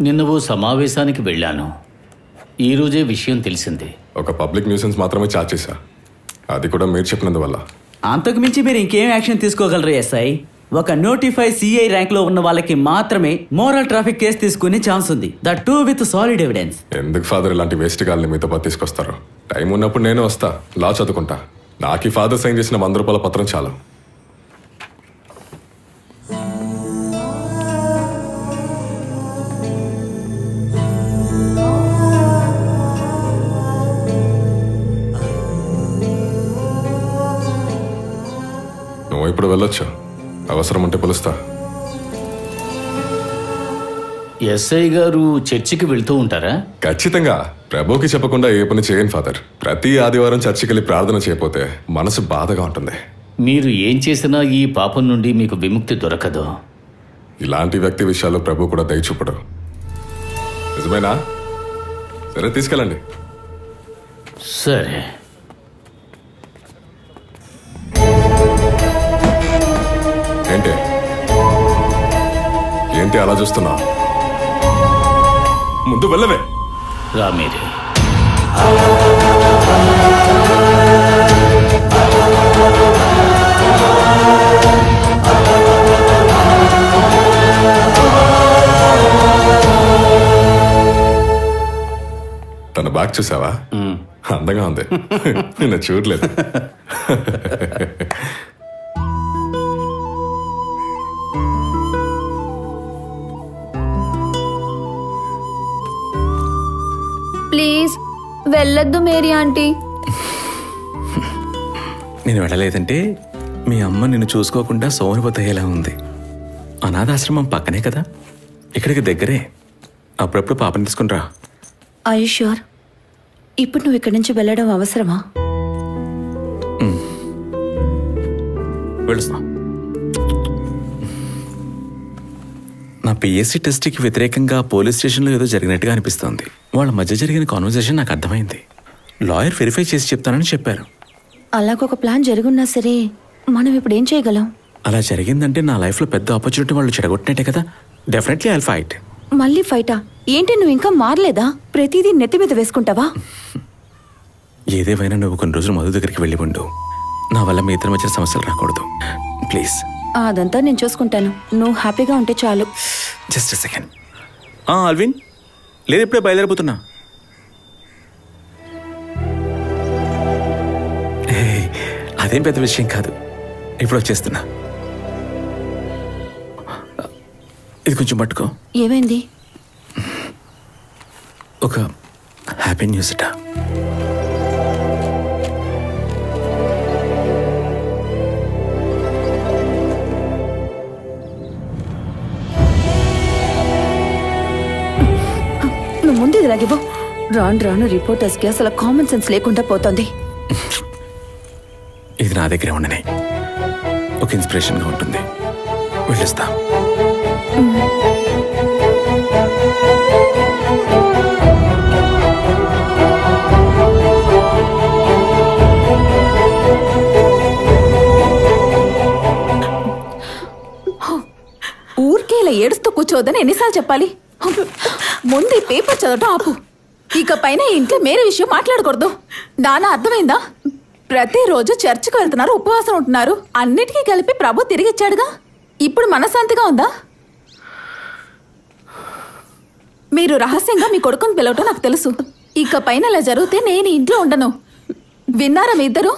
నిన్న ఓ సమావేశానికి వెళ్ళాను. ఈరోజే విషయం తెలిసింది. ఒక పబ్లిక్ న్యూసెన్స్ మాత్రమే చార్జ్ చేశా, అది కూడా మీరు చెప్పినందువల్ల. అంతకు మించి మీరు ఇంకేం యాక్షన్ తీసుకోగలరు ఎస్ఐ? ఒక నోటిఫై సిఐ ర్యాంక్ లో ఉన్న వాళ్ళకి మాత్రమే మోరల్ ట్రాఫిక్ కేసు తీసుకునే ఛాన్స్ ఉంది, that two with solid evidence. ఎందుకు ఫాదర్ ఇలాంటి వేస్ట్ గాల్ని మీతో పాటు తీసుకొస్తారు? టైం ఉన్నప్పుడు నేను వస్తా, లా చదువుకుంటా. నాకు ఈ ఫాదర్ సైన్ చేసిన 100 రూపాయల పత్రం చాలు. నువ్వు ఇప్పుడు వెళ్ళొచ్చు, అవసరం ఉంటే పిలుస్తా. ఎస్ఐ గారు చర్చికి వెళ్తూ ఉంటారా? ఖచ్చితంగా. ప్రభుకి చెప్పకుండా ఏ పని చేయను ఫాదర్. ప్రతి ఆదివారం చర్చికి వెళ్ళి ప్రార్థన చేయకపోతే మనసు బాధగా ఉంటుంది. మీరు ఏం చేసినా ఈ పాపం నుండి మీకు విముక్తి దొరకదు. ఇలాంటి వ్యక్తి విషయాల్లో ప్రభు కూడా దయ చూపడు. నిజమేనా? సరే, తీసుకెళ్ళండి. సరే. ఏంటి అలా చూస్తున్నా? ముందు వెళ్ళవే. రా మీరే. తన బ్యాగ్ చూసావా? అందంగా ఉంది. నిన్న చూడలేదు. ప్లీజ్ వెళ్ళొద్దు మేరీ ఆంటీ. నేను వెళ్ళలేదంటే మీ అమ్మ నిన్ను చూసుకోకుండా సోమరిపోతయ్యేలా ఉంది. అనాథాశ్రమం పక్కనే కదా, ఇక్కడికి దగ్గరే. అప్పుడప్పుడు పాపని తీసుకుని రా. I you sure? ఇప్పుడు నువ్వు ఇక్కడి నుంచి వెళ్ళడం అవసరమా? వెళుతున్నా. నా పిఎస్సి టెస్ట్కి వ్యతిరేకంగా పోలీస్ స్టేషన్లో ఏదో జరిగినట్టుగా అనిపిస్తోంది. వాళ్ళ మధ్య జరిగిన కాన్వర్సేషన్ నాకు అర్థమైంది. లాయర్ వెరిఫై చేసి చెప్తానని చెప్పారు. అలాగొక ప్లాన్ జరుగున్నా సరే మనం ఇప్పుడు ఏం చేయగలం? అలా జరిగిందంటే నా లైఫ్లో పెద్ద ఆపర్చునిటీ వాళ్ళు చెడగొట్టినట్టే కదా. Definitely I'll fight. మళ్ళీ ఫైటా? ఏంటి, నువ్వు ఇంకా మారలేదా? ప్రతిదీ నెత్తి మీద వేసుకుంటావా? ఏదేమైనా నువ్వు కొన్ని రోజులు మధు దగ్గరికి వెళ్ళి ఉండు. నా వల్ల మీ ఇద్దరి మధ్య సమస్యలు రాకూడదు ప్లీజ్. అదంతా నేను చూసుకుంటాను, నువ్వు హ్యాపీగా ఉంటే చాలు. Just second. అల్విన్, లేదు ఇప్పుడే బయలుదేరిపోతున్నా. అదేం పెద్ద విషయం కాదు, ఇప్పుడు వచ్చేస్తున్నా. ఇది కొంచెం పట్టుకో. ఏమైంది? ఒక హ్యాపీ న్యూస్ అట. నువ్వు ముందు ఇలాగివ్వు. రాను రాను రిపోర్టర్స్కి అసలు కామన్ సెన్స్ లేకుండా పోతుంది. ఇది నా దగ్గరే ఉండని, ఒక ఇన్స్పిరేషన్గా ఉంటుంది. వెళ్ళిస్తా. ఊరికే ఇలా ఏడుస్తూ కూర్చోవద్దని ఎన్నిసార్లు చెప్పాలి? ముందు ఈ పేపర్ చదవటం ఆపు. ఇక పైన ఇంట్లో మేరీ విషయం మాట్లాడకూడదు. నాన్న అర్థమైందా? ప్రతిరోజు చర్చికి వెళ్తున్నారు, ఉపవాసం ఉంటున్నారు, అన్నిటికీ కలిపి ప్రభు తిరిగిచ్చాడుగా. ఇప్పుడు మనశ్శాంతిగా ఉందా? మీరు రహస్యంగా మీ కొడుకుని పిలవటం నాకు తెలుసు. ఇక పైన ఇలా జరిగితే నేను ఇంట్లో ఉండను. విన్నారా మీ ఇద్దరు?